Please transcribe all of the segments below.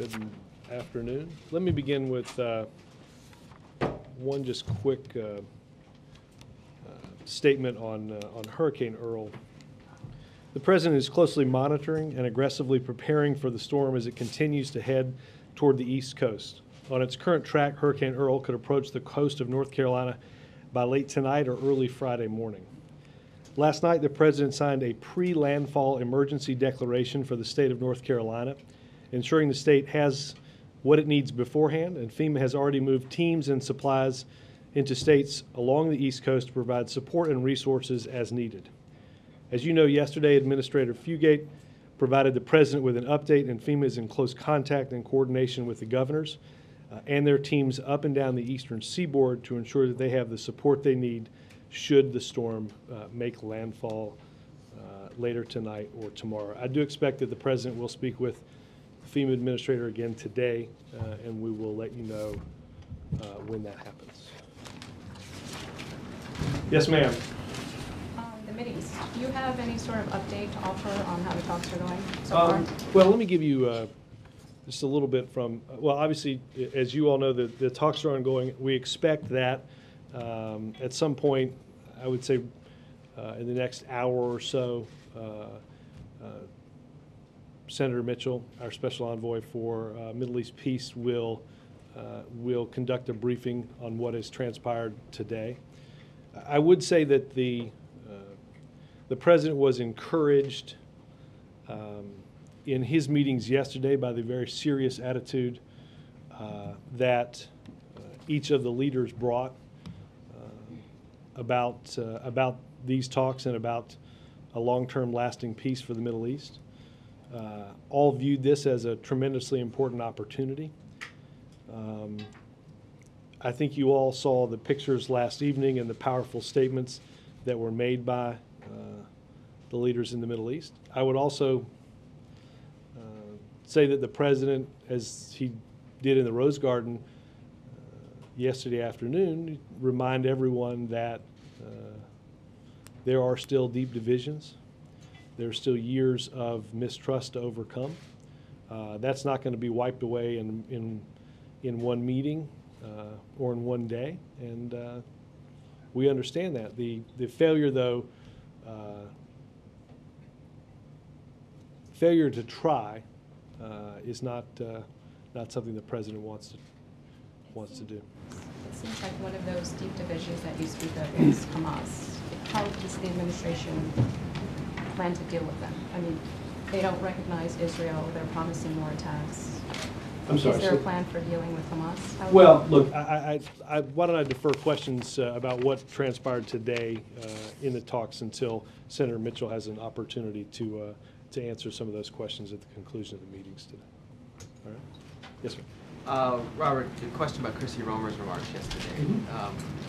Good afternoon. Let me begin with one just quick statement on Hurricane Earl. The President is closely monitoring and aggressively preparing for the storm as it continues to head toward the East Coast. On its current track, Hurricane Earl could approach the coast of North Carolina by late tonight or early Friday morning. Last night, the President signed a pre-landfall emergency declaration for the state of North Carolina, ensuring the state has what it needs beforehand, and FEMA has already moved teams and supplies into states along the East Coast to provide support and resources as needed. As you know, yesterday, Administrator Fugate provided the President with an update, and FEMA is in close contact and coordination with the governors and their teams up and down the eastern seaboard to ensure that they have the support they need should the storm make landfall later tonight or tomorrow. I do expect that the President will speak with the FEMA Administrator again today, and we will let you know when that happens. Yes, ma'am. The Mideast, do you have any sort of update to offer on how the talks are going so far? Well, let me give you just a little bit from, well, obviously, as you all know, the talks are ongoing. We expect that at some point, I would say in the next hour or so, Senator Mitchell, our special envoy for Middle East peace, will conduct a briefing on what has transpired today. I would say that the President was encouraged in his meetings yesterday by the very serious attitude that each of the leaders brought about these talks and about a long-term lasting peace for the Middle East. All viewed this as a tremendously important opportunity. I think you all saw the pictures last evening and the powerful statements that were made by the leaders in the Middle East. I would also say that the President, as he did in the Rose Garden yesterday afternoon, remind everyone that there are still deep divisions. There are still years of mistrust to overcome. That's not going to be wiped away in one meeting or in one day, and we understand that. The failure, though, failure to try is not something the President wants to do. It seems like one of those deep divisions that you speak of is Hamas. How does the administration plan to deal with them? I mean, they don't recognize Israel. They're promising more attacks. I'm sorry. Is there a plan for dealing with Hamas? Well, look, why don't I defer questions about what transpired today in the talks until Senator Mitchell has an opportunity to answer some of those questions at the conclusion of the meetings today. All right? Yes, sir. Robert, a question about Chrissy Romer's remarks yesterday.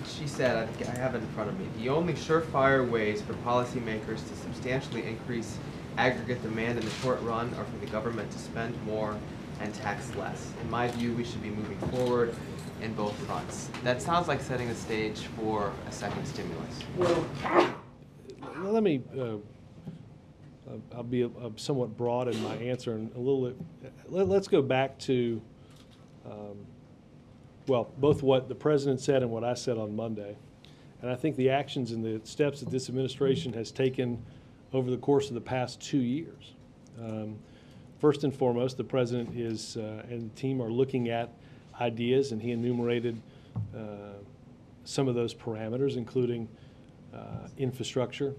She said, I have it in front of me, the only surefire ways for policymakers to substantially increase aggregate demand in the short run are for the government to spend more and tax less. In my view, we should be moving forward in both fronts. That sounds like setting the stage for a second stimulus. Well, let me, I'll be somewhat broad in my answer and a little bit, let's go back to, well, both what the President said and what I said on Monday. And I think the actions and the steps that this administration has taken over the course of the past 2 years. First and foremost, the President and the team are looking at ideas, and he enumerated some of those parameters, including infrastructure.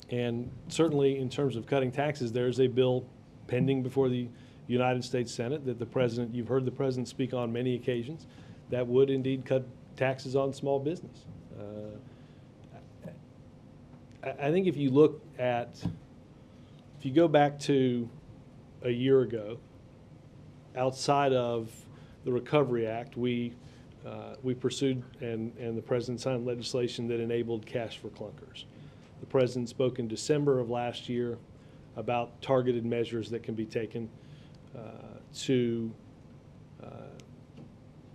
And certainly in terms of cutting taxes, there's a bill pending before the United States Senate that the President, you've heard the President speak on many occasions, that would indeed cut taxes on small business. I think if you look at, if you go back to a year ago, outside of the Recovery Act, we pursued and the President signed legislation that enabled cash for clunkers. The President spoke in December of last year about targeted measures that can be taken to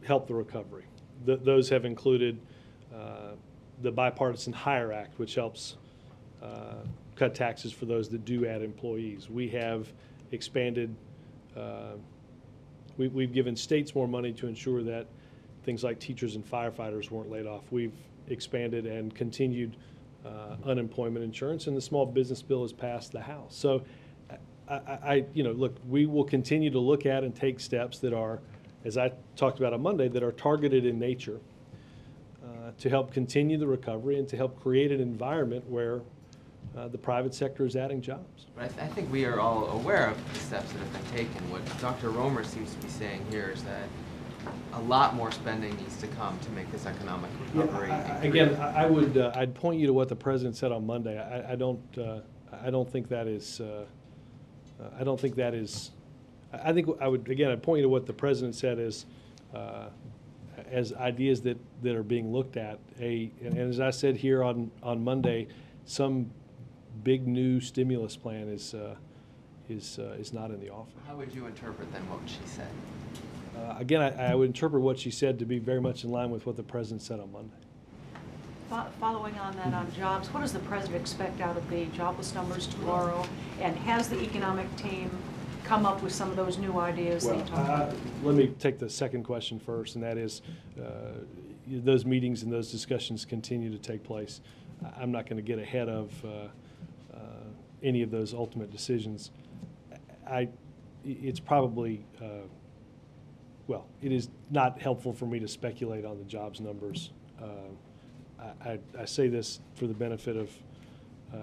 help the recovery. Those have included the Bipartisan Hire Act, which helps cut taxes for those that do add employees. We have expanded We've given states more money to ensure that things like teachers and firefighters weren't laid off. We've expanded and continued unemployment insurance, and the small business bill has passed the House. So look, we will continue to look at and take steps that are, as I talked about on Monday, that are targeted in nature to help continue the recovery and to help create an environment where the private sector is adding jobs. But I think we are all aware of the steps that have been taken. What Dr. Romer seems to be saying here is that a lot more spending needs to come to make this economic recovery. I'd point you to what the president said on Monday. I don't think that is. I'd point you to what the president said as ideas that are being looked at. And as I said here on Monday, some big new stimulus plan is not in the offing. How would you interpret then what she said? I would interpret what she said to be very much in line with what the president said on Monday. Following on that, on jobs, what does the president expect out of the jobless numbers tomorrow? And has the economic team come up with some of those new ideas that you talked about? Let me take the second question first, and that is those meetings and those discussions continue to take place. I'm not going to get ahead of any of those ultimate decisions. It's probably it is not helpful for me to speculate on the jobs numbers. I say this for the benefit of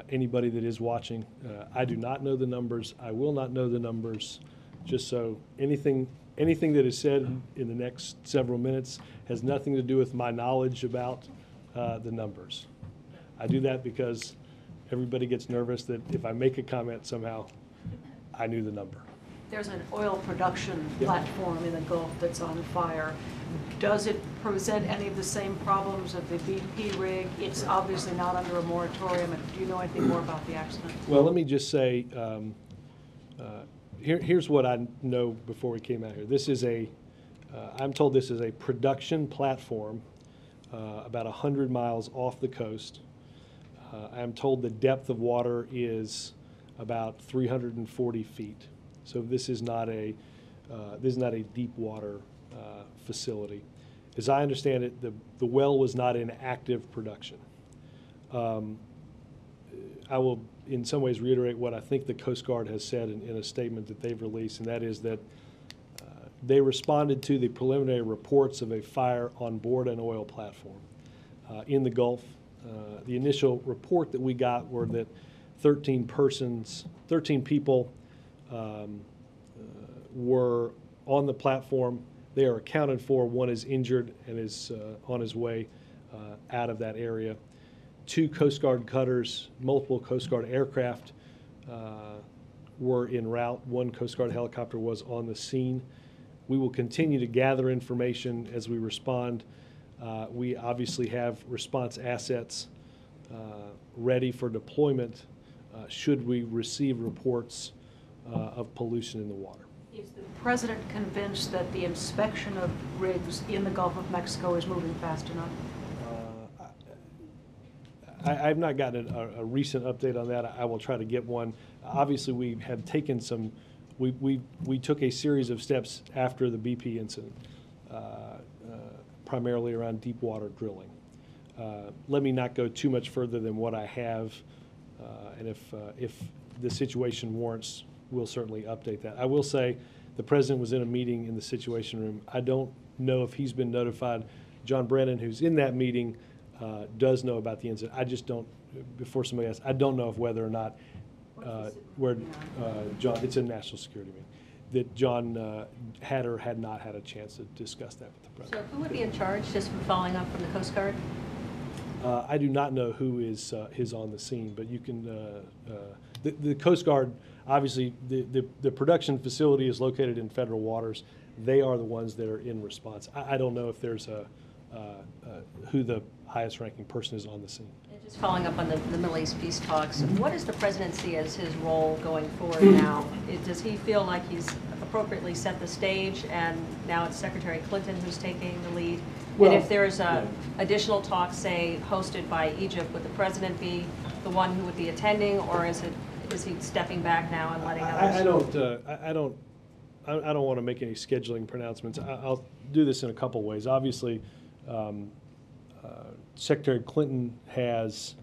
anybody that is watching. I do not know the numbers. I will not know the numbers. Just so anything that is said in the next several minutes has nothing to do with my knowledge about the numbers. I do that because everybody gets nervous that if I make a comment somehow, I knew the number. There's an oil production platform in the Gulf that's on fire. Does it present any of the same problems of the BP rig? It's obviously not under a moratorium. Do you know anything more about the accident? Well, let me just say, here's what I know before we came out here. This is I'm told this is a production platform about 100 miles off the coast. I'm told the depth of water is about 340 feet. So this is not a deep water facility. As I understand it, the well was not in active production. I will in some ways reiterate what I think the Coast Guard has said in a statement that they've released, and that is that they responded to the preliminary reports of a fire on board an oil platform in the Gulf. The initial report that we got were that 13 people were on the platform. They are accounted for. One is injured and is on his way out of that area. 2 Coast Guard cutters, multiple Coast Guard aircraft were en route. 1 Coast Guard helicopter was on the scene. We will continue to gather information as we respond. We obviously have response assets ready for deployment should we receive reports of pollution in the water. Is the president convinced that the inspection of rigs in the Gulf of Mexico is moving fast enough? I've not gotten a recent update on that. I will try to get one. Obviously, we have taken some. We took a series of steps after the BP incident, primarily around deep water drilling. Let me not go too much further than what I have, and if the situation warrants, we'll certainly update that. I will say the president was in a meeting in the Situation Room. I don't know if he's been notified. John Brennan, who's in that meeting, does know about the incident. I just don't, before somebody asks, I don't know if whether or not John, it's a national security meeting, that John had or had not had a chance to discuss that with the president. So who would be in charge, just from following up from the Coast Guard? I do not know who is on the scene, but you can, the Coast Guard, obviously, the production facility is located in federal waters. They are the ones that are in response. I don't know if there's who the highest ranking person is on the scene. And just following up on the Middle East peace talks, what does the president see as his role going forward now? Does he feel like he's appropriately set the stage and now it's Secretary Clinton who's taking the lead? Well, and if there's additional talks, say, hosted by Egypt, would the president be the one who would be attending, or is he stepping back now and letting others? I don't want to make any scheduling pronouncements. I'll do this in a couple ways. Obviously, Secretary Clinton is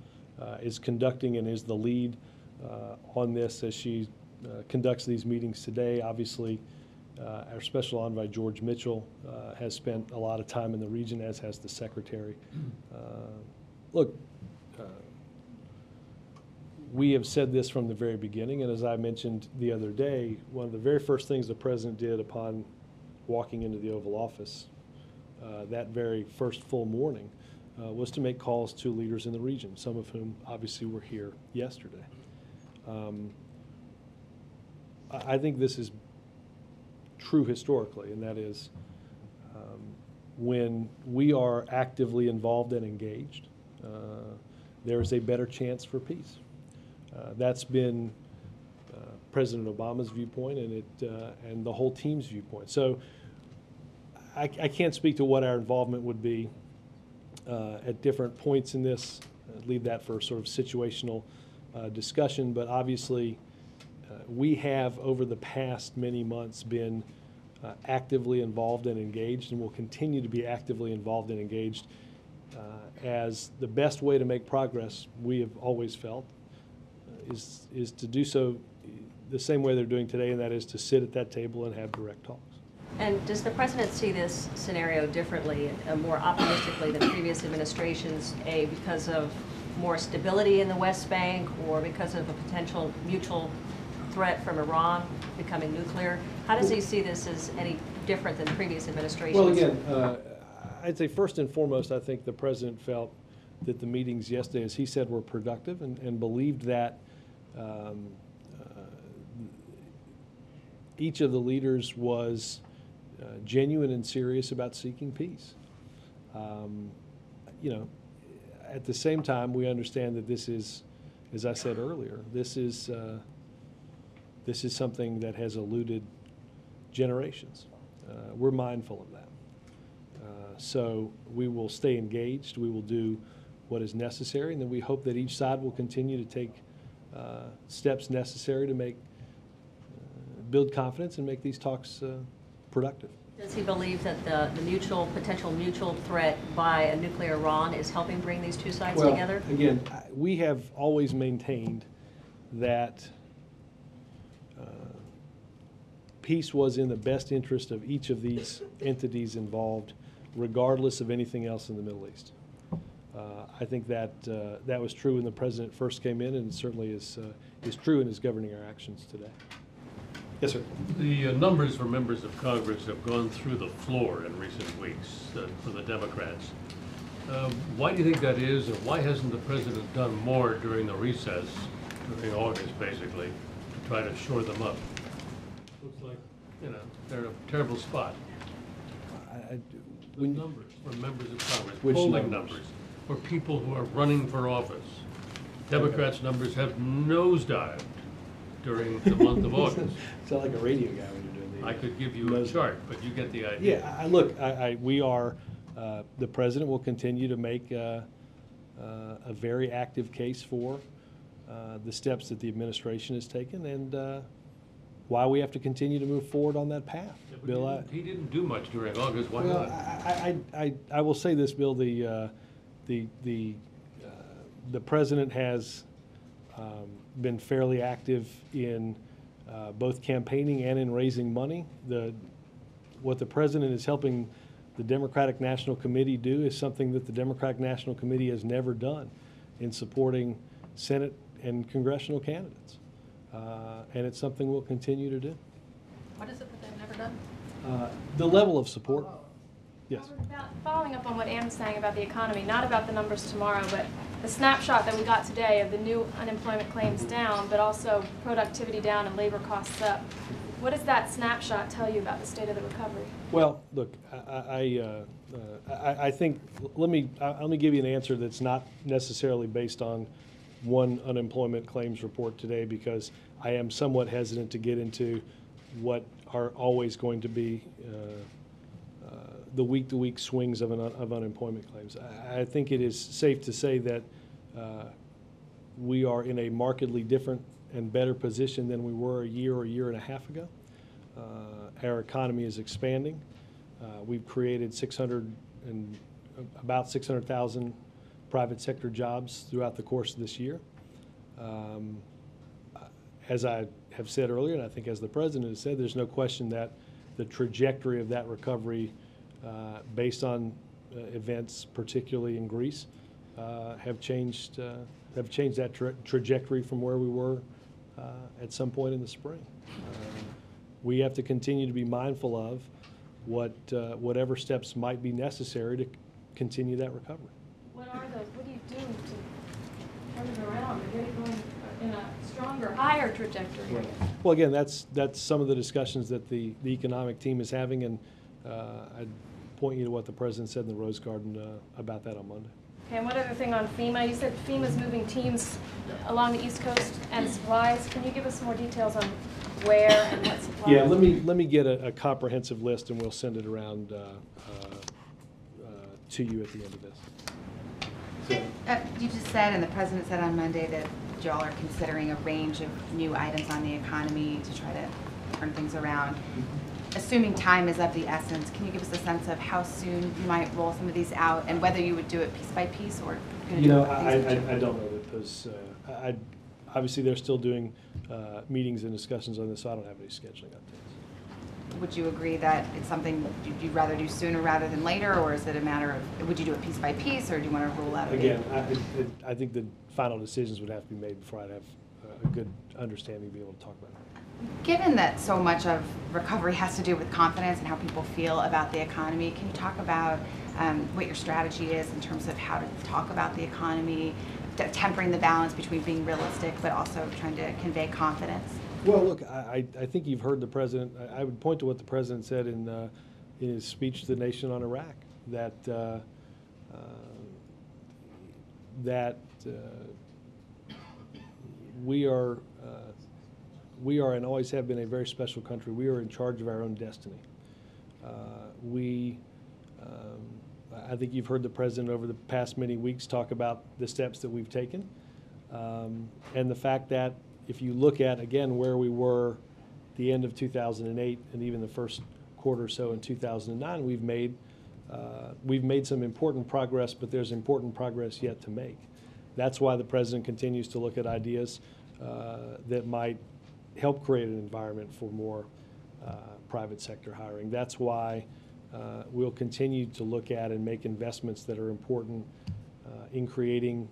conducting and is the lead on this as she conducts these meetings today. Obviously, our Special Envoy George Mitchell has spent a lot of time in the region, as has the Secretary. Look, we have said this from the very beginning, and as I mentioned the other day, one of the very first things the President did upon walking into the Oval Office that very first full morning was to make calls to leaders in the region, some of whom obviously were here yesterday. I think this is true historically, and that is when we are actively involved and engaged, there is a better chance for peace. That's been President Obama's viewpoint and the whole team's viewpoint. So I can't speak to what our involvement would be at different points in this. Leave that for sort of situational discussion. But obviously, we have over the past many months been actively involved and engaged, and will continue to be actively involved and engaged as the best way to make progress, we have always felt, is to do so the same way they're doing today, and that is to sit at that table and have direct talks. And does the President see this scenario differently, more optimistically than previous administrations, because of more stability in the West Bank, or because of a potential mutual threat from Iran becoming nuclear? How does he see this as any different than previous administrations? Well, again, I'd say first and foremost, I think the President felt that the meetings yesterday, as he said, were productive, and believed that each of the leaders was genuine and serious about seeking peace. You know, at the same time, we understand that this is, as I said earlier, this is something that has eluded generations. We're mindful of that. So we will stay engaged. We will do what is necessary, and then we hope that each side will continue to take steps necessary to build confidence and make these talks productive. Does he believe that the potential mutual threat by a nuclear Iran is helping bring these two sides together? Again, we have always maintained that peace was in the best interest of each of these entities involved, regardless of anything else in the Middle East. I think that that was true when the President first came in, and certainly is true and is governing our actions today. Yes, sir. The numbers for members of Congress have gone through the floor in recent weeks for the Democrats. Why do you think that is, and why hasn't the President done more during the recess, during August basically, to try to shore them up? Looks like, you know, they're in a terrible spot. The numbers for members of Congress, polling numbers for people who are running for office. Democrats' numbers have nosedived during the month of August. Sound like a radio guy when you're doing the. I could give you a chart, but you get the idea. Yeah, look, we are. The President will continue to make a very active case for the steps that the administration has taken, and why we have to continue to move forward on that path. Yeah, but Bill, he didn't do much during August. Why well, not? I will say this, Bill. The President has been fairly active in both campaigning and in raising money. What the President is helping the Democratic National Committee do is something that the Democratic National Committee has never done in supporting Senate and congressional candidates. And it's something we'll continue to do. What is it that they've never done? The level of support. Yes. Following up on what Ann was saying about the economy, not about the numbers tomorrow, but the snapshot that we got today of the new unemployment claims down, but also productivity down and labor costs up. What does that snapshot tell you about the state of the recovery? Well, look, I think let me give you an answer that's not necessarily based on one unemployment claims report today, because I am somewhat hesitant to get into what are always going to be the week-to-week swings of unemployment claims. I think it is safe to say that we are in a markedly different and better position than we were a year or a year and a half ago. Our economy is expanding. We've created about 600,000 private sector jobs throughout the course of this year. As I have said earlier, and I think as the President has said, there's no question that the trajectory of that recovery, based on events, particularly in Greece, have changed that trajectory from where we were at some point in the spring. We have to continue to be mindful of whatever steps might be necessary to continue that recovery. What are those? What do you do to turn it around and get it going in a stronger, higher trajectory? Well, again, that's some of the discussions that the economic team is having, and I'd point you to what the President said in the Rose Garden about that on Monday. Okay, and one other thing on FEMA. You said FEMA's moving teams along the East Coast and supplies. Can you give us some more details on where and what supplies? Yeah, let me get a comprehensive list, and we'll send it around to you at the end of this. You just said, and the President said on Monday, that y'all are considering a range of new items on the economy to try to turn things around. Assuming time is of the essence, can you give us a sense of how soon you might roll some of these out, and whether you would do it piece by piece or I don't know that those. Obviously, they're still doing meetings and discussions on this, so I don't have any scheduling updates. Would you agree that it's something you'd rather do sooner rather than later, or is it a matter of, would you do it piece by piece, or do you want to rule out a date? Again, I think the final decisions would have to be made before I'd have a good understanding to be able to talk about it. Given that so much of recovery has to do with confidence and how people feel about the economy, can you talk about what your strategy is in terms of how to talk about the economy, tempering the balance between being realistic but also trying to convey confidence? Well, look, I think you've heard the President. I would point to what the President said in his speech to the nation on Iraq, that we are and always have been a very special country. We are in charge of our own destiny. I think you've heard the President over the past many weeks talk about the steps that we've taken, and the fact that if you look at, again, where we were the end of 2008 and even the first quarter or so in 2009, we've made some important progress, but there's important progress yet to make. That's why the President continues to look at ideas that might help create an environment for more private sector hiring. That's why we'll continue to look at and make investments that are important in creating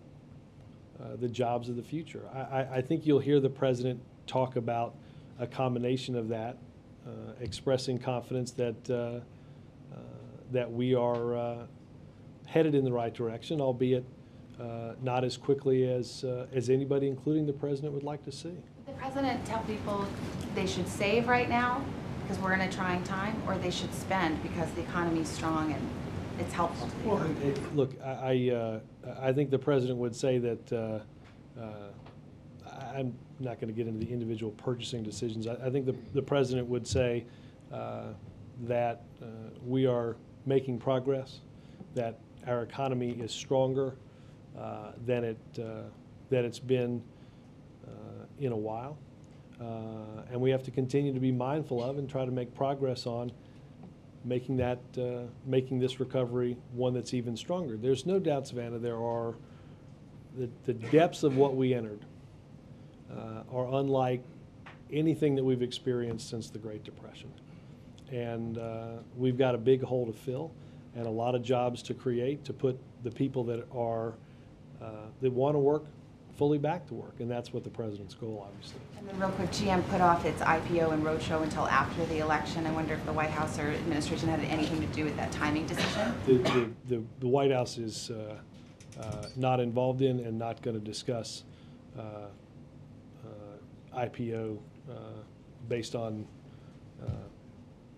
the jobs of the future. I think you'll hear the President talk about a combination of that, expressing confidence that that we are headed in the right direction, albeit not as quickly as anybody, including the President, would like to see. Did the President tell people they should save right now because we're in a trying time, or they should spend because the economy is strong and it's helpful to the economy? Look, I think the President would say that I'm not going to get into the individual purchasing decisions. I think the President would say that we are making progress, that our economy is stronger than it's been in a while, and we have to continue to be mindful of and try to make progress on making this recovery one that's even stronger. There's no doubt, Savannah, there are the depths of what we entered are unlike anything that we've experienced since the Great Depression, and we've got a big hole to fill and a lot of jobs to create to put the people that are that want to work fully back to work, and that's what the President's goal, obviously. And then real quick, GM put off its IPO and roadshow until after the election. I wonder if the White House or administration had anything to do with that timing decision? The White House is not involved in and not going to discuss IPO based on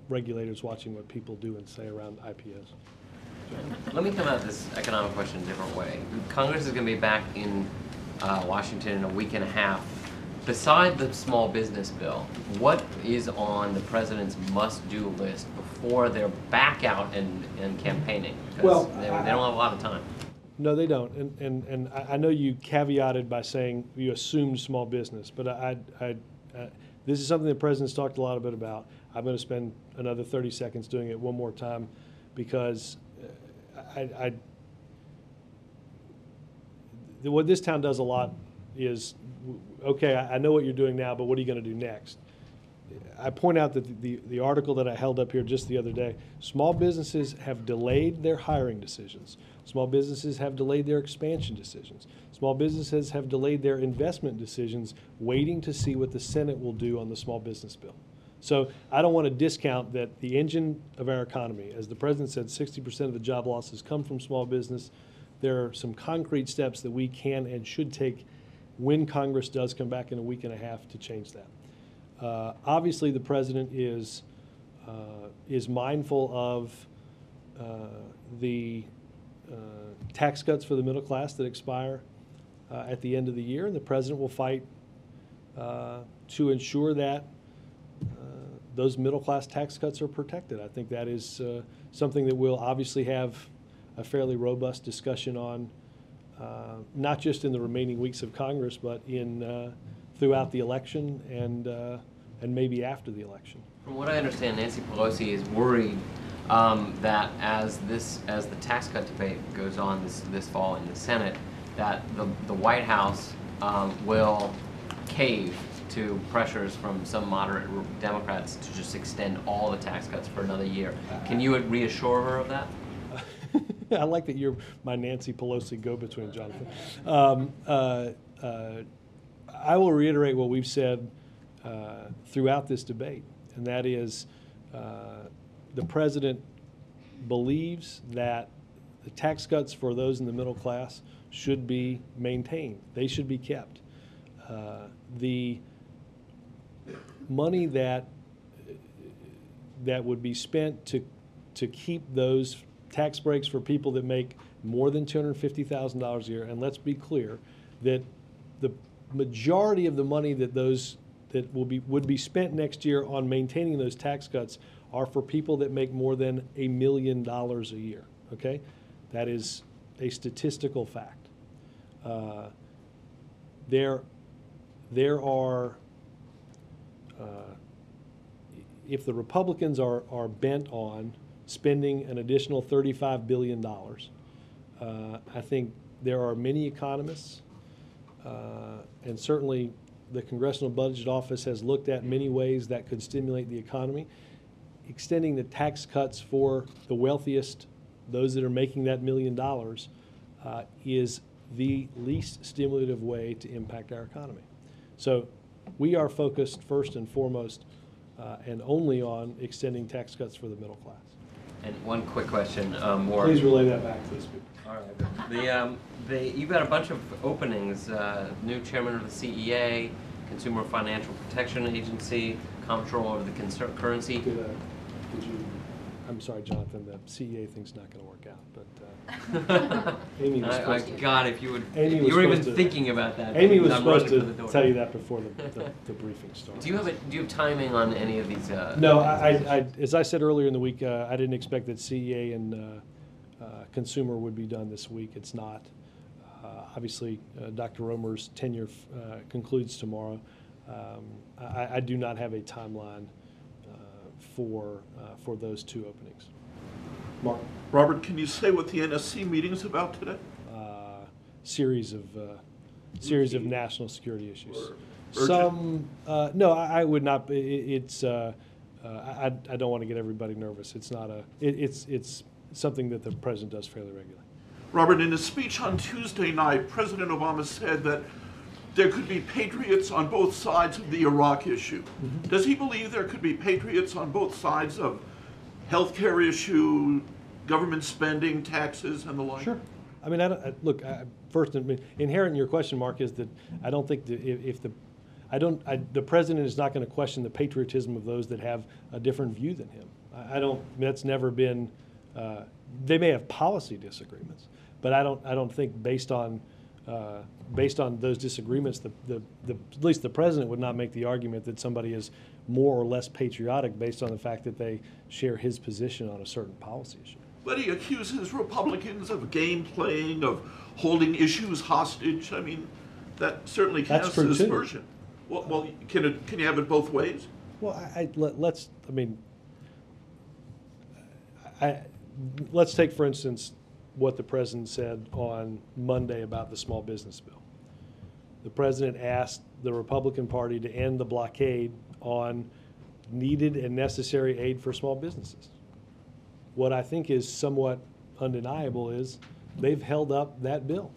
regulators watching what people do and say around IPOs. Let me come at this economic question a different way. Congress is going to be back in Washington in a week and a half. Beside the small business bill, what is on the President's must-do list before they're back out and campaigning? Because they don't have a lot of time. No, they don't. And I know you caveated by saying you assumed small business, but this is something the President's talked a lot about. I'm going to spend another 30 seconds doing it one more time because what this town does a lot is, okay, I know what you're doing now, but what are you going to do next? I point out that the article that I held up here just the other day, small businesses have delayed their hiring decisions. Small businesses have delayed their expansion decisions. Small businesses have delayed their investment decisions, waiting to see what the Senate will do on the small business bill. So I don't want to discount that the engine of our economy, as the president said, 60% of the job losses come from small business. There are some concrete steps that we can and should take when Congress does come back in a week and a half to change that. Obviously, the president is mindful of the tax cuts for the middle class that expire at the end of the year, and the president will fight to ensure that those middle class tax cuts are protected. I think that is something that we'll obviously have a fairly robust discussion on, not just in the remaining weeks of Congress, but in throughout the election and maybe after the election. From what I understand, Nancy Pelosi is worried that as the tax cut debate goes on this fall in the Senate, that the White House will cave to pressures from some moderate Democrats to just extend all the tax cuts for another year. Can you reassure her of that? I like that you're my Nancy Pelosi go-between, Jonathan. I will reiterate what we've said throughout this debate, and that is the president believes that the tax cuts for those in the middle class should be maintained. They should be kept. The money that would be spent to keep those tax breaks for people that make more than $250,000 a year, and let's be clear that the majority of the money that would be spent next year on maintaining those tax cuts are for people that make more than $1 million a year. Okay, that is a statistical fact. There are if the Republicans are bent on spending an additional $35 billion, I think there are many economists, and certainly the Congressional Budget Office has looked at many ways that could stimulate the economy. Extending the tax cuts for the wealthiest, those that are making that $1 million, is the least stimulative way to impact our economy. So we are focused first and foremost and only on extending tax cuts for the middle class. And one quick question, more. Please relay that back to the speaker. All right. You've got a bunch of openings. New chairman of the CEA, Consumer Financial Protection Agency, comptroller of the currency. I'm sorry, Jonathan. The CEA thing's not going to work out, but Amy was supposed to. God, if you would, Amy if was you were even supposed to- thinking about that. Amy was I'm running supposed for the to door. tell you that before the briefing started. Do you have timing on any of these? No, as I said earlier in the week, I didn't expect that CEA and Consumer would be done this week. It's not. Obviously, Dr. Romer's tenure concludes tomorrow. I do not have a timeline for those two openings. Mark? Robert, can you say what the NSC meeting is about today? Series of national security issues. Urgent? Some, no, I would not. It's I don't want to get everybody nervous. It's not it's something that the president does fairly regularly. Robert, in his speech on Tuesday night, President Obama said that there could be patriots on both sides of the Iraq issue. Mm-hmm. Does he believe there could be patriots on both sides of healthcare issue, government spending, taxes, and the like? Sure. I mean, look. First, inherent in your question, Mark, is that I don't think that the president is not going to question the patriotism of those that have a different view than him. I don't. That's never been. They may have policy disagreements, but I don't think based on those disagreements, at least the president would not make the argument that somebody is more or less patriotic based on the fact that they share his position on a certain policy issue. But he accuses Republicans of game playing, of holding issues hostage. I mean, that certainly casts aspersion. Well, can you have it both ways? Well, let's take, for instance, what the president said on Monday about the small business bill. The president asked the Republican Party to end the blockade on needed and necessary aid for small businesses. What I think is somewhat undeniable is they've held up that bill.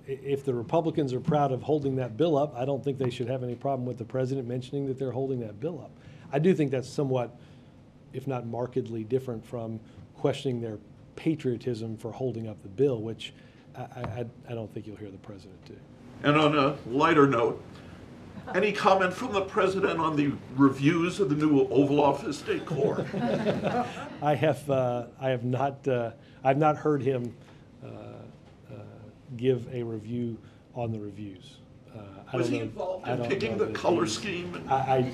If the Republicans are proud of holding that bill up, I don't think they should have any problem with the president mentioning that they're holding that bill up. I do think that's somewhat, if not markedly different from questioning their patriotism for holding up the bill, which I don't think you'll hear the president do. And on a lighter note, any comment from the president on the reviews of the new Oval Office decor? I have not heard him give a review on the reviews. Was he involved in picking the color scheme? I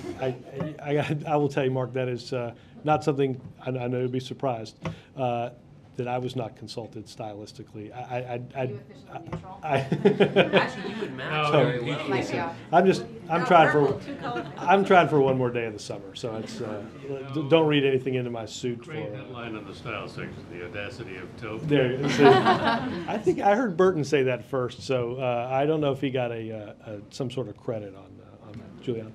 will tell you, Mark, that is not something, I know you'll be surprised, that I was not consulted stylistically. Are you officially neutral? Actually, you would match No, very well. Like, yeah. I'm trying for one more day of the summer, so it's, don't read anything into my suit for. Great headline on the style section, the audacity of Toph. There, I think I heard Burton say that first, so I don't know if he got some sort of credit on that. Julianne?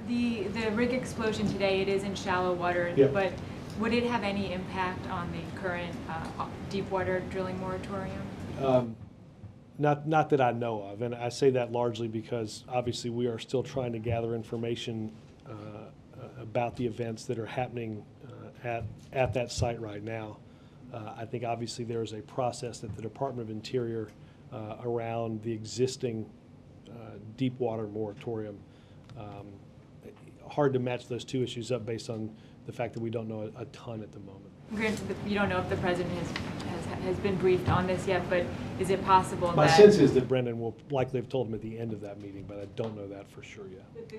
The rig explosion today, it is in shallow water, Yeah. but would it have any impact on the current deep water drilling moratorium? Not that I know of, and I say that largely because obviously we are still trying to gather information about the events that are happening at that site right now. I think obviously there is a process that the Department of Interior around the existing deep water moratorium. Hard to match those two issues up based on the fact that we don't know a ton at the moment. Granted, you don't know if the president has been briefed on this yet, but is it possible My that sense is that Brendan will likely have told him at the end of that meeting, but I don't know that for sure yet. with the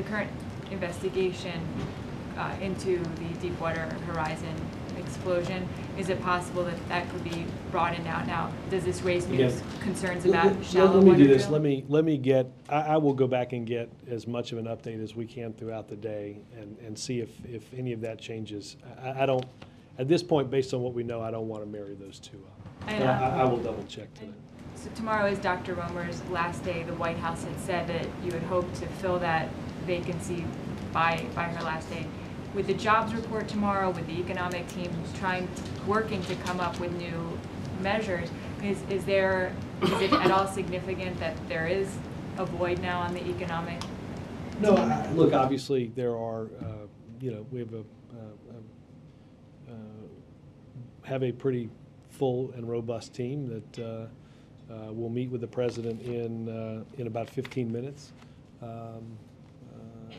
current investigation into the Deepwater Horizon explosion, is it possible that that could be broadened out now? Does this raise new Again, concerns about shallow Let me water do this. drilling? Let me get, I will go back and get as much of an update as we can throughout the day and see if any of that changes. I don't, at this point, based on what we know, I don't want to marry those two up. But I will double check today. So tomorrow is Dr. Romer's last day. The White House had said that you had hoped to fill that vacancy by her last day. With the jobs report tomorrow, with the economic team working to come up with new measures, is it at all significant that there is a void now on the economic? No, look, obviously there are, we have a pretty full and robust team that will meet with the president in about 15 minutes.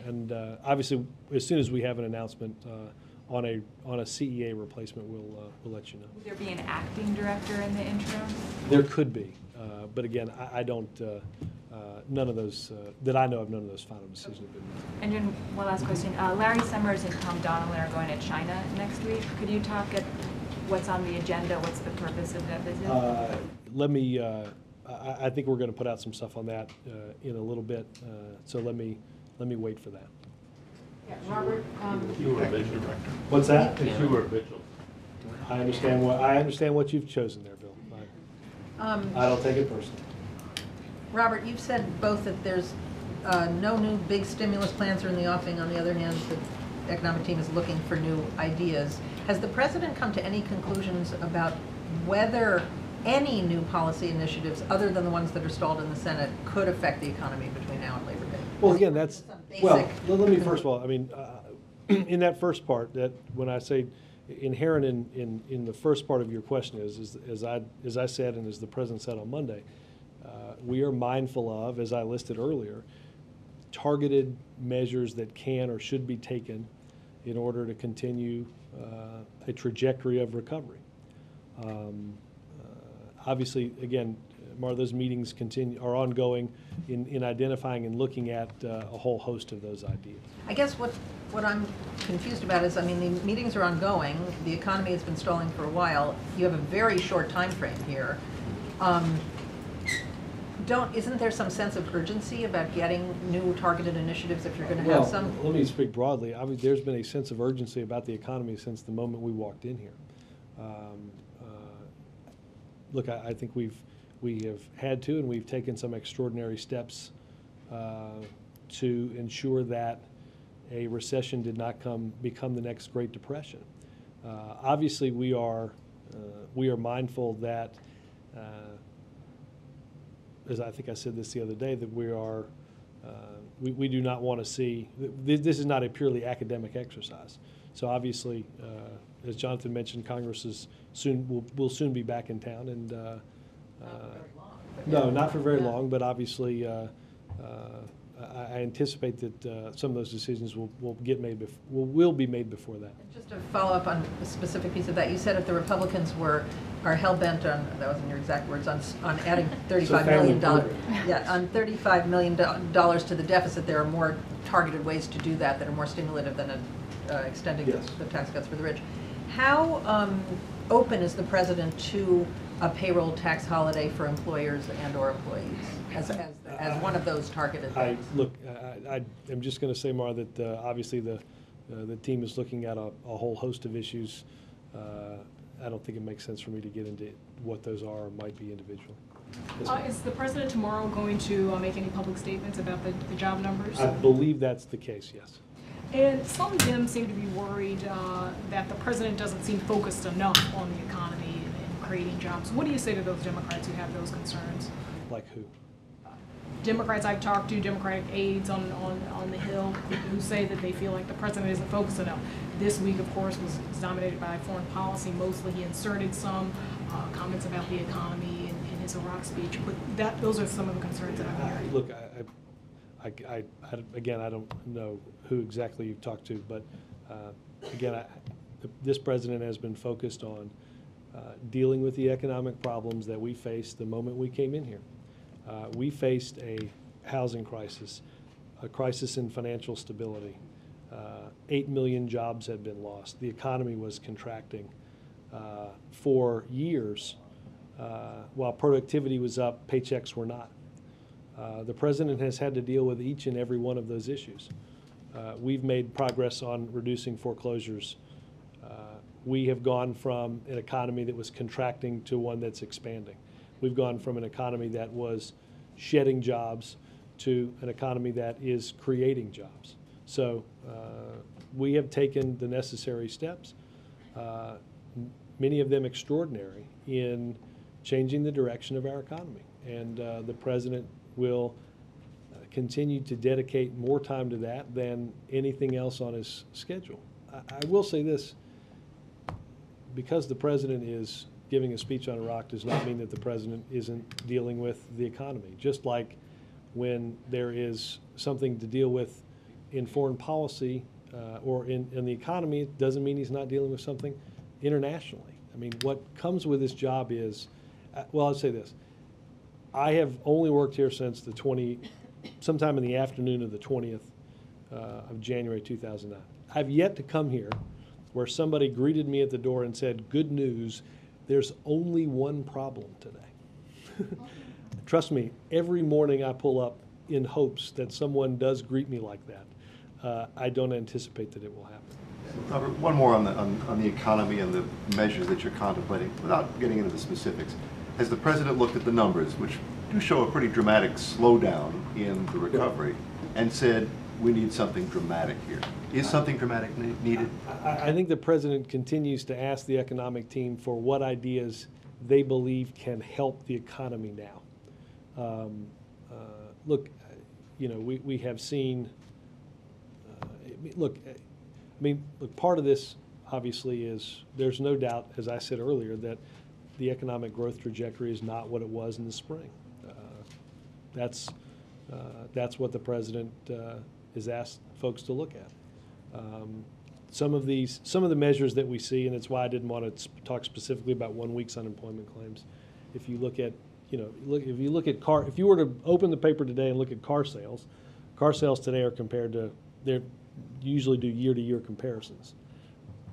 And obviously, as soon as we have an announcement on a CEA replacement, we'll let you know. Would there be an acting director in the interim? There could be, but again, I don't. None of those that I know of. None of those final decisions have been made. And then one last question: Larry Summers and Tom Donnelly are going to China next week. Could you talk at what's on the agenda? What's the purpose of that visit? Let me. I think we're going to put out some stuff on that in a little bit. So let me wait for that. Yeah, Robert, You were Mitchell. What's that? You were Mitchell. I understand what you've chosen there, Bill. I don't take it personally. Robert, you've said both that there's no new big stimulus plans are in the offing. On the other hand, the economic team is looking for new ideas. Has the president come to any conclusions about whether any new policy initiatives, other than the ones that are stalled in the Senate, could affect the economy between now and Labor Day? Well, again, that's, well, basic- let me first of all, I mean, in that first part, that when I say inherent in the first part of your question is as I said and as the president said on Monday, we are mindful of, as I listed earlier, targeted measures that can or should be taken in order to continue a trajectory of recovery. Obviously, again, Martha, those meetings are ongoing in identifying and looking at a whole host of those ideas. I guess what I'm confused about is, I mean, the meetings are ongoing. The economy has been stalling for a while. You have a very short time frame here. Isn't there some sense of urgency about getting new targeted initiatives if you're going to have some? Let me speak broadly. I mean, there's been a sense of urgency about the economy since the moment we walked in here. Look, I think we have had to, and we've taken some extraordinary steps to ensure that a recession did not become the next Great Depression. Obviously, we are mindful that, as I think I said this the other day, that we do not want to see, this is not a purely academic exercise. So obviously, as Jonathan mentioned, Congress will soon be back in town, and no, not for very long, but obviously I anticipate that some of those decisions will be made before that. And just to follow up on a specific piece of that, you said if the Republicans are hell-bent on, that wasn't your exact words, on adding $35 million, on $35 million to the deficit, there are more targeted ways to do that are more stimulative than extending the tax cuts for the rich. How open is the president to a payroll tax holiday for employers and/or employees as one of those targeted things? I'm just going to say, Mara, that obviously the team is looking at a whole host of issues. I don't think it makes sense for me to get into what those are or might be individually. Is the president tomorrow going to make any public statements about the job numbers? I believe that's the case, yes. And some of them seem to be worried that the president doesn't seem focused enough on the economy and creating jobs. What do you say to those Democrats who have those concerns? Like who? Democrats I've talked to, Democratic aides on the Hill, who say that they feel like the president isn't focused enough. This week, of course, was dominated by foreign policy. Mostly he inserted some comments about the economy in his Iraq speech, but those are some of the concerns that I'm hearing. Look, again, I don't know who exactly you've talked to, but again, this president has been focused on dealing with the economic problems that we faced the moment we came in here. We faced a housing crisis, a crisis in financial stability. 8 million jobs had been lost. The economy was contracting for years. While productivity was up, paychecks were not. The president has had to deal with each and every one of those issues. We've made progress on reducing foreclosures. We have gone from an economy that was contracting to one that's expanding. We've gone from an economy that was shedding jobs to an economy that is creating jobs. So we have taken the necessary steps, many of them extraordinary, in changing the direction of our economy. And the president will continue to dedicate more time to that than anything else on his schedule. I will say this, because the president is giving a speech on Iraq does not mean that the president isn't dealing with the economy. Just like when there is something to deal with in foreign policy or in the economy, it doesn't mean he's not dealing with something internationally. I mean, what comes with this job is, well, I'll say this. I have only worked here since sometime in the afternoon of the 20th of January 2009. I've yet to come here where somebody greeted me at the door and said, "Good news, there's only one problem today." Trust me, every morning I pull up in hopes that someone does greet me like that. I don't anticipate that it will happen. Robert, one more on the economy and the measures that you're contemplating, without getting into the specifics. Has the president looked at the numbers, which do show a pretty dramatic slowdown in the recovery, and said, we need something dramatic here? Is something dramatic needed? I think the president continues to ask the economic team for what ideas they believe can help the economy now. Look, you know, we have seen, look, part of this obviously is, there's no doubt, as I said earlier, that the economic growth trajectory is not what it was in the spring. That's what the president has asked folks to look at. Some of the measures that we see, and it's why I didn't want to talk specifically about 1 week's unemployment claims. If you look at, if you were to open the paper today and look at car sales today are compared to, they usually do year-to-year comparisons.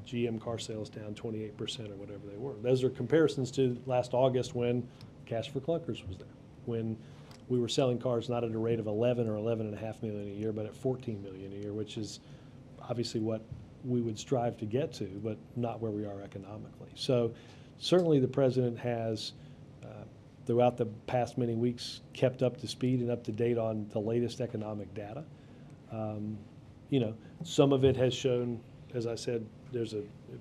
GM car sales down 28% or whatever they were. Those are comparisons to last August when Cash for Clunkers was there, when we were selling cars not at a rate of 11 or 11.5 million a year, but at 14 million a year, which is obviously what we would strive to get to, but not where we are economically. So certainly the president has, throughout the past many weeks, kept up to speed and up to date on the latest economic data. You know, some of it has shown, as I said,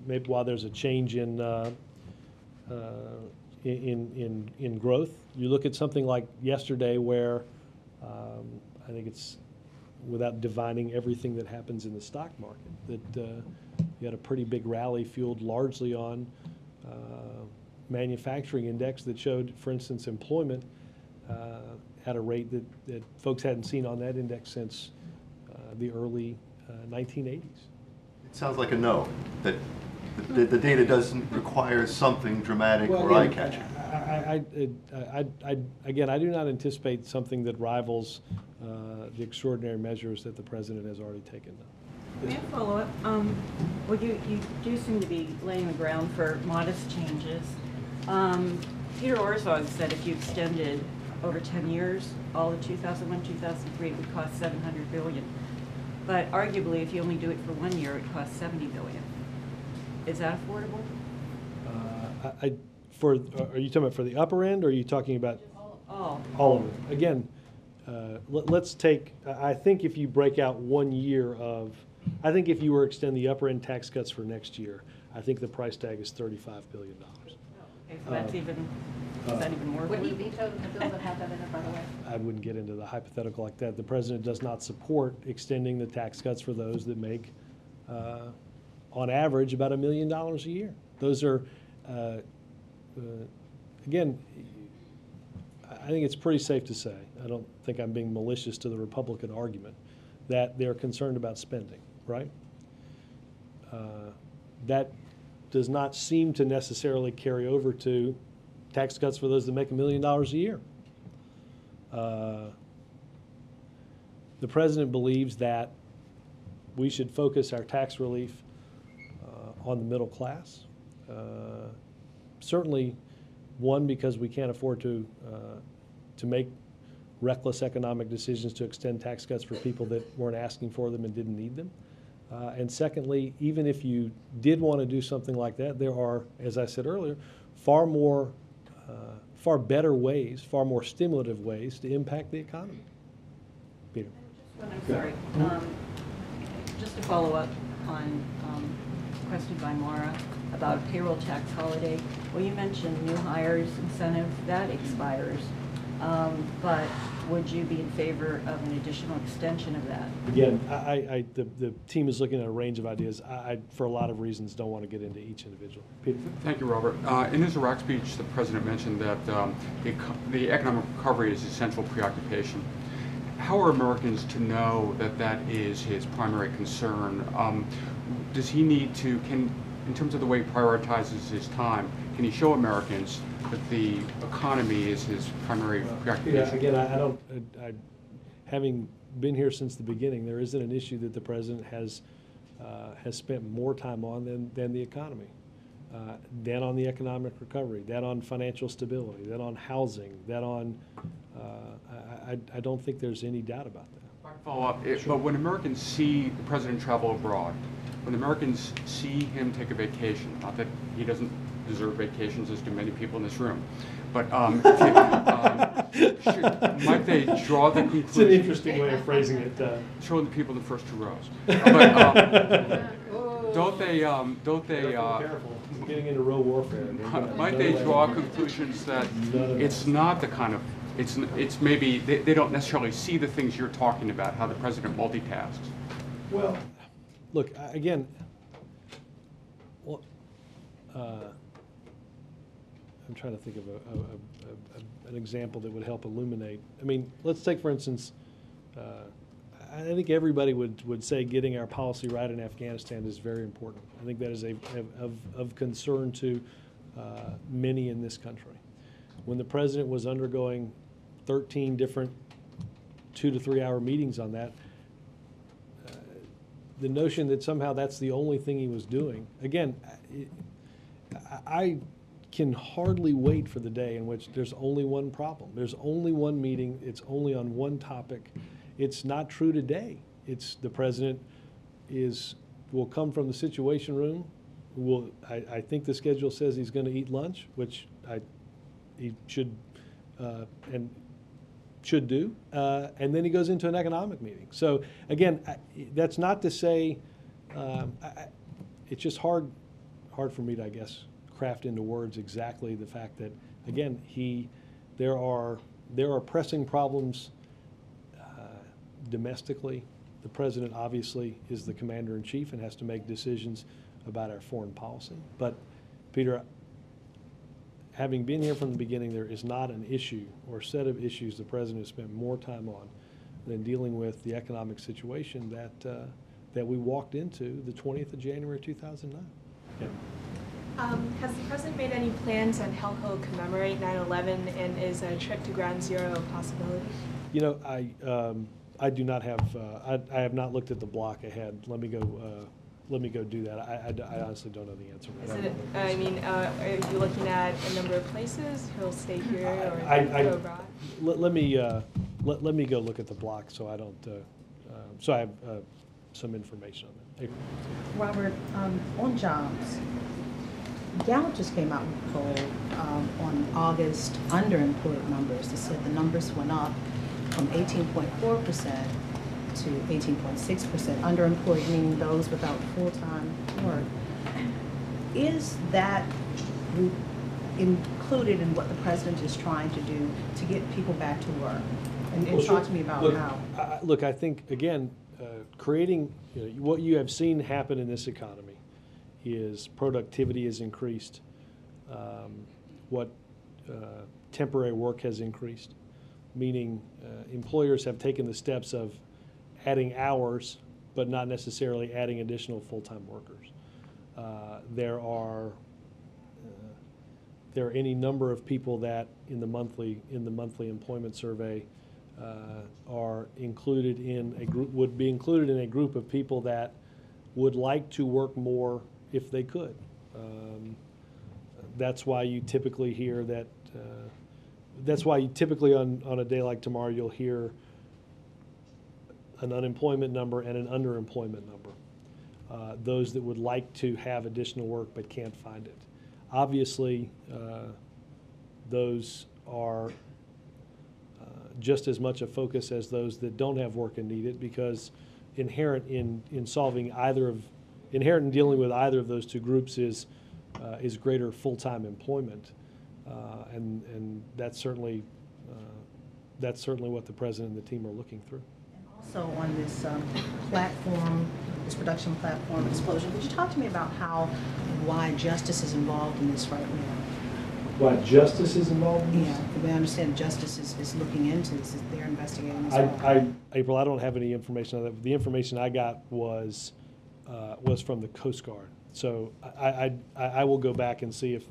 maybe while there's a change in growth, you look at something like yesterday where I think it's, without divining everything that happens in the stock market, that you had a pretty big rally fueled largely on manufacturing index that showed, for instance, employment at a rate that folks hadn't seen on that index since the early 1980s. It sounds like a no, that the data doesn't require something dramatic or Well, eye-catching. Again, I do not anticipate something that rivals the extraordinary measures that the president has already taken. May I follow up? Well, you do seem to be laying the ground for modest changes. Peter Orszag said if you extended over 10 years, all of 2001, 2003, it would cost $700 billion. But arguably, if you only do it for 1 year, it costs $70 billion. Is that affordable? Are you talking about for the upper end, or are you talking about all of it? Again, let's take, I think if you break out 1 year of, I think if you were to extend the upper end tax cuts for next year, I think the price tag is $35 billion. Okay, so that's even, is that even more? Would he veto the bill that had that in it, by the way? I wouldn't get into the hypothetical like that. The president does not support extending the tax cuts for those that make, on average, about $1 million a year. Those are, again, I think it's pretty safe to say, I don't think I'm being malicious to the Republican argument, that they're concerned about spending, right? That does not seem to necessarily carry over to tax cuts for those that make $1 million a year. The president believes that we should focus our tax relief on the middle class. Certainly, one, because we can't afford to make reckless economic decisions to extend tax cuts for people that weren't asking for them and didn't need them. And secondly, even if you did want to do something like that, there are, as I said earlier, far better ways, far more stimulative ways to impact the economy. Peter. I'm sorry. Just to follow up on a question by Mara about a payroll tax holiday. Well, you mentioned new hires incentive, that expires. But would you be in favor of an additional extension of that? Again, the team is looking at a range of ideas. I, for a lot of reasons, don't want to get into each individual. Peter? Thank you, Robert. In his Iraq speech, the president mentioned that the economic recovery is his central preoccupation. How are Americans to know that that is his primary concern? Does he need to, in terms of the way he prioritizes his time, can he show Americans that the economy is his primary preoccupation? Yeah, again, having been here since the beginning, there isn't an issue that the president has spent more time on than the economy, than on the economic recovery, than on financial stability, than on housing, than on, I don't think there's any doubt about that. Follow up, Sure. But when Americans see the president travel abroad, when Americans see him take a vacation, not that he doesn't deserve vacations, as do many people in this room, but might they draw the conclusion? It's an interesting way of phrasing it. Showing the people in the first two rows. But don't they? Careful. It's getting into row warfare. Might they draw conclusions that it's not the kind of, it's maybe, they don't necessarily see the things you're talking about, how the president multitasks? Well, look, again, I'm trying to think of an example that would help illuminate. I mean, let's take, for instance, I think everybody would say getting our policy right in Afghanistan is very important. I think that is of concern to many in this country. When the president was undergoing 13 different 2 to 3 hour meetings on that, the notion that somehow that's the only thing he was doing, again, I can hardly wait for the day in which there's only one problem. There's only one meeting. It's only on one topic. It's not true today. It's the president will come from the Situation Room. I think the schedule says he's going to eat lunch, which he should and should do, and then he goes into an economic meeting. So again, that's not to say it's just hard for me to, I guess, craft into words exactly the fact that, again, there are pressing problems domestically. The president obviously is the commander-in-chief and has to make decisions about our foreign policy. But Peter, having been here from the beginning, there is not an issue or set of issues the president has spent more time on than dealing with the economic situation that we walked into the 20th of January 2009. Yeah. Has the president made any plans on how he'll commemorate 9/11, and is a trip to Ground Zero a possibility? You know, I do not have. I have not looked at the block ahead. Let me go do that. I honestly don't know the answer. Are you looking at a number of places? He'll stay here or go abroad? Let me go look at the block so I don't. So I have some information on that. April. Robert, on jobs, Gallup just came out with a poll on August underemployed numbers that said the numbers went up from 18.4% to 18.6%. Underemployed meaning those without full-time work. Is that included in what the president is trying to do to get people back to work? And talk to me about how. Look, I think, again, creating, what you have seen happen in this economy is productivity has increased, temporary work has increased, meaning employers have taken the steps of adding hours, but not necessarily adding additional full-time workers. There are any number of people that in the monthly employment survey are included in a group, would be included in a group of people that would like to work more if they could. That's why you typically hear that. That's why you typically on a day like tomorrow you'll hear an unemployment number and an underemployment number. Those that would like to have additional work but can't find it. Obviously, those are just as much a focus as those that don't have work and need it, because inherent in dealing with either of those two groups is greater full-time employment, and that's certainly what the president and the team are looking through. Also on this platform, this production platform explosion, could you talk to me about why justice is involved in this right now? Why justice is involved in this? Yeah, I understand justice is looking into this. They're investigating this. April, I don't have any information on that. The information I got was from the Coast Guard. So I will go back and see if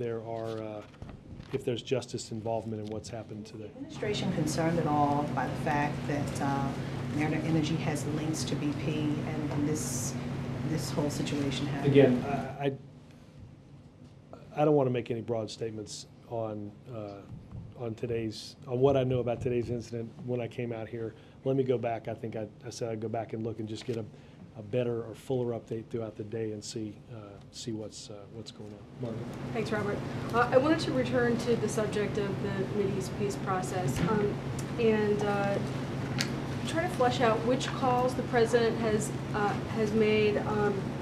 there's justice involvement in what's happened today. Is the administration concerned at all by the fact that Mariner Energy has links to BP and this whole situation happened? Again, I don't want to make any broad statements on what I know about today's incident when I came out here. Let me go back. I think I said I'd go back and look and just get a better or fuller update throughout the day and see what's going on. Margaret. Thanks, Robert. I wanted to return to the subject of the Mideast peace process and try to flesh out which calls the president has made,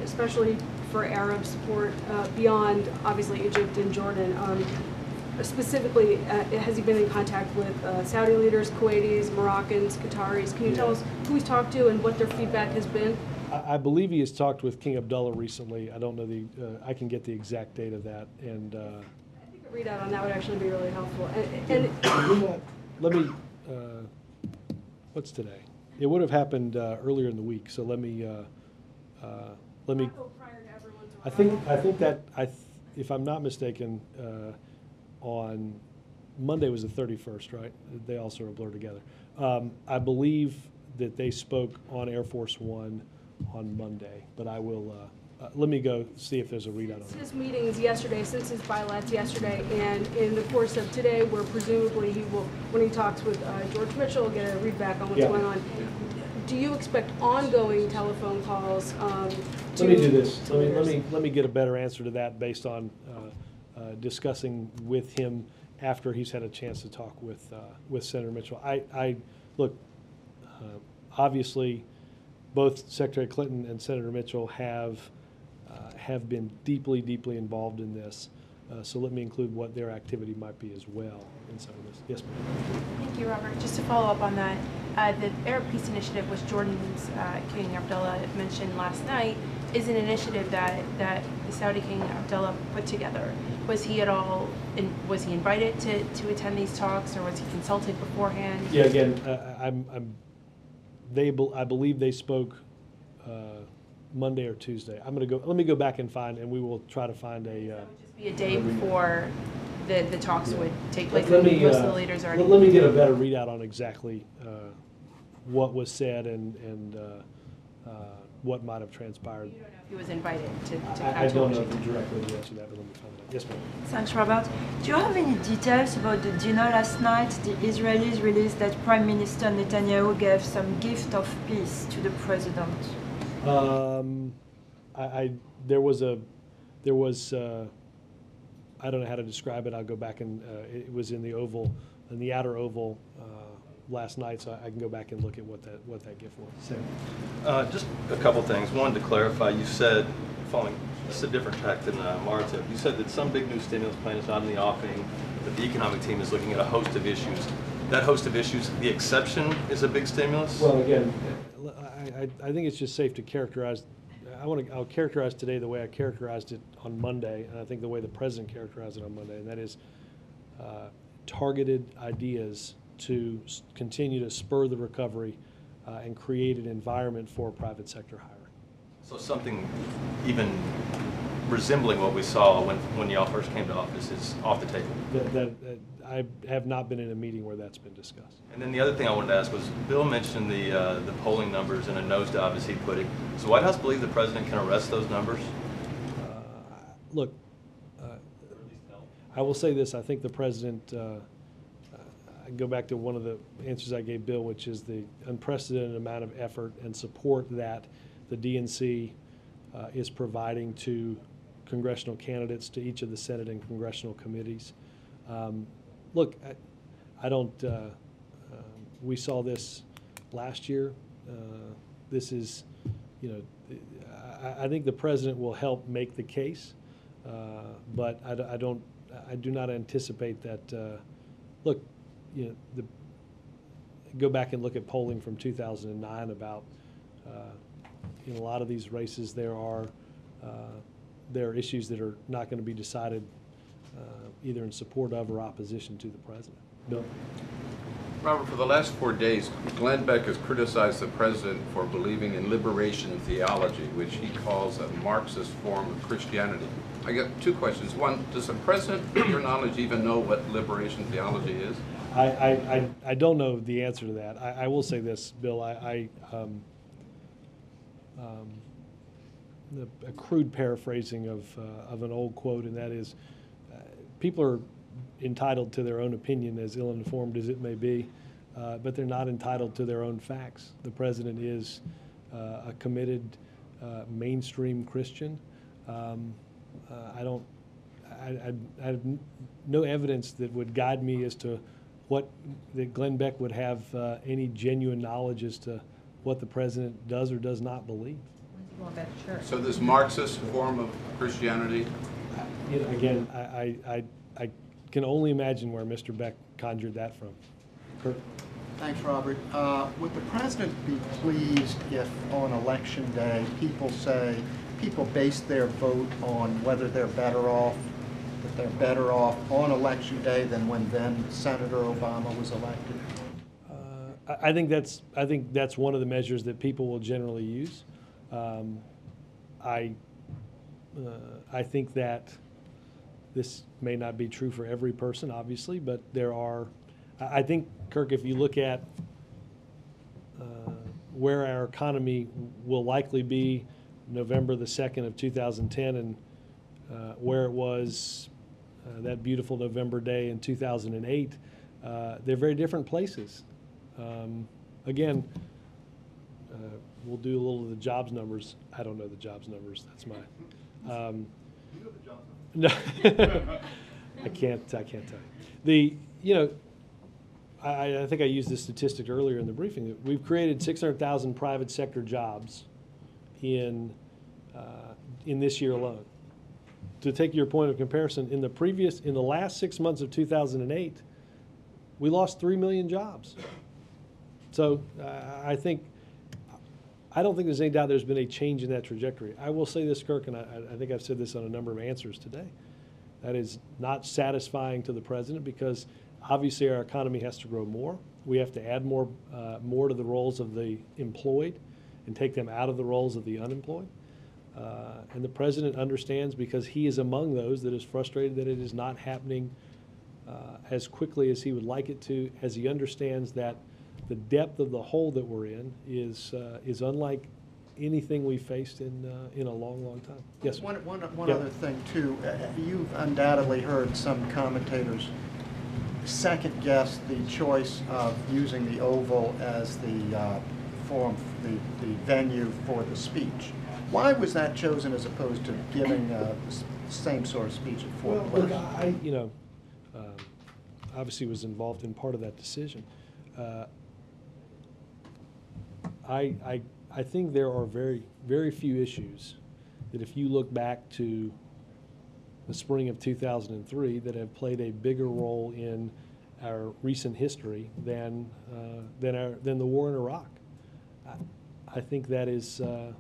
especially for Arab support beyond obviously Egypt and Jordan. Specifically, has he been in contact with Saudi leaders, Kuwaitis, Moroccans, Qataris? Can you tell us who he's talked to and what their feedback has been? I believe he has talked with King Abdullah recently. I don't know I can get the exact date of that. And I think a readout on that would actually be really helpful. Let me. What's today? It would have happened earlier in the week. So let me. I think that if I'm not mistaken, on Monday was the 31st, right? They all sort of blur together. I believe that they spoke on Air Force One on Monday, but I will let me go see if there's a readout on Since it. his meetings yesterday, since his bilats yesterday, and in the course of today, where presumably he will, when he talks with George Mitchell, get a read back on what's going on. Do you expect ongoing telephone calls? Let me do this. Let me get a better answer to that based on discussing with him after he's had a chance to talk with Senator Mitchell. Look, obviously, both Secretary Clinton and Senator Mitchell have been deeply, deeply involved in this. So let me include what their activity might be as well in some of this. Yes, ma'am. Thank you, Robert. Just to follow up on that, the Arab Peace Initiative, which Jordan's King Abdullah mentioned last night, is an initiative that the Saudi King Abdullah put together. Was he at all? Was he invited to attend these talks, or was he consulted beforehand? Yeah. Again, I believe they spoke Monday or Tuesday. Let me go back and find, and we will try to find a. That would just be a day before the talks would take place. Let me, most of the leaders already. let me get a better readout on exactly what was said and what might have transpired. You don't know if he was invited to I don't know directly the answer to that, but let me find out. Yes, ma'am. Thanks, Robert. Do you have any details about the dinner last night? The Israelis released that Prime Minister Netanyahu gave some gift of peace to the president. There was I don't know how to describe it. I'll go back and it was in the Oval, in the outer Oval last night, so I can go back and look at what that gift was. Just a couple things. One, to clarify, you said, following this is a different tack than Marta, you said that some big new stimulus plan is not in the offing, that the economic team is looking at a host of issues. That host of issues, the exception is a big stimulus? Well, again, I think it's just safe to characterize. I'll characterize today the way I characterized it on Monday, and I think the way the president characterized it on Monday, and that is targeted ideas to continue to spur the recovery and create an environment for private sector hiring. So something even resembling what we saw when y'all first came to office is off the table? I have not been in a meeting where that's been discussed. And then the other thing I wanted to ask was, Bill mentioned the polling numbers and a nosedive, as he put it. Does the White House believe the president can arrest those numbers? Look, I will say this. I think the president, I go back to one of the answers I gave Bill, which is the unprecedented amount of effort and support that the DNC is providing to congressional candidates, to each of the Senate and congressional committees. Look, I don't, we saw this last year. This is, I think the president will help make the case, but I do not anticipate that, look, go back and look at polling from 2009 about, in a lot of these races there are issues that are not going to be decided either in support of or opposition to the president. Bill? Robert, for the last 4 days, Glenn Beck has criticized the president for believing in liberation theology, which he calls a Marxist form of Christianity. I got two questions. One, does the president, to your knowledge, even know what liberation theology is? I don't know the answer to that. I will say this, Bill. A crude paraphrasing of an old quote, and that is, people are entitled to their own opinion, as ill-informed as it may be, but they're not entitled to their own facts. The president is a committed mainstream Christian. I have no evidence that would guide me as to that Glenn Beck would have any genuine knowledge as to what the president does or does not believe. So this Marxist form of Christianity? Again, I can only imagine where Mr. Beck conjured that from. Kurt? Thanks, Robert. Would the president be pleased if on election day people base their vote on whether they're better off on election day than when then Senator Obama was elected? I think that's one of the measures that people will generally use. I think that this may not be true for every person, obviously, but there are. I think, Kirk, if you look at where our economy will likely be November the 2nd of 2010 and where it was that beautiful November day in 2008, they're very different places. Again, we'll do a little of the jobs numbers. I don't know the jobs numbers. That's my. You know the jobs No, I can't tell you. I think I used this statistic earlier in the briefing. We've created 600,000 private sector jobs in this year alone. To take your point of comparison, in the last 6 months of 2008, we lost 3 million jobs. So I don't think there's any doubt there's been a change in that trajectory. I will say this, Kirk, and I think I've said this on a number of answers today. That is not satisfying to the president because obviously our economy has to grow more. We have to add more to the roles of the employed and take them out of the roles of the unemployed. And the president understands, because he is among those that is frustrated that it is not happening as quickly as he would like it to, as he understands that the depth of the hole that we're in is unlike anything we've faced in a long, long time. Yes, sir. One other thing, too. You've undoubtedly heard some commentators second guess the choice of using the Oval as the the venue for the speech. Why was that chosen as opposed to giving the same sort of speech at Fort Bliss? Well, I obviously was involved in part of that decision. I think there are very, very few issues that if you look back to the spring of 2003 that have played a bigger role in our recent history than the war in Iraq. I think that is a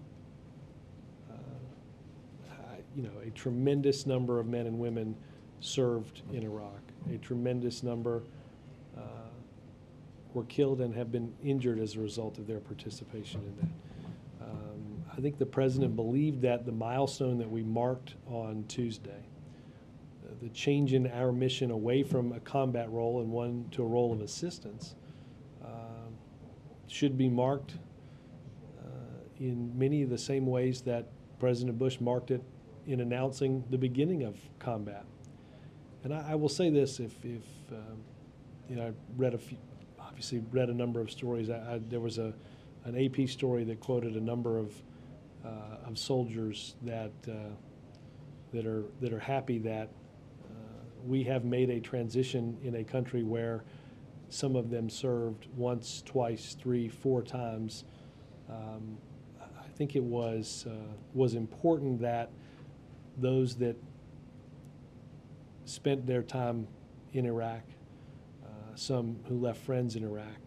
tremendous number of men and women served in Iraq. A tremendous number were killed and have been injured as a result of their participation in that. I think the president believed that the milestone that we marked on Tuesday, the change in our mission away from a combat role and one to a role of assistance, should be marked in many of the same ways that President Bush marked it in announcing the beginning of combat. And I will say this: if I read a number of stories. There was an AP story that quoted a number of soldiers that are happy that we have made a transition in a country where some of them served once, twice, 3, 4 times. I think it was important that those that spent their time in Iraq, some who left friends in Iraq,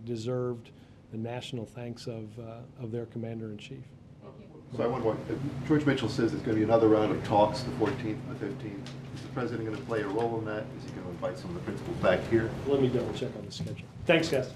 deserved the national thanks of their commander-in-chief. So I wonder, George Mitchell says there's going to be another round of talks the 14th and the 15th. Is the president going to play a role in that? Is he going to invite some of the principals back here? Let me double check on the schedule. Thanks, guys.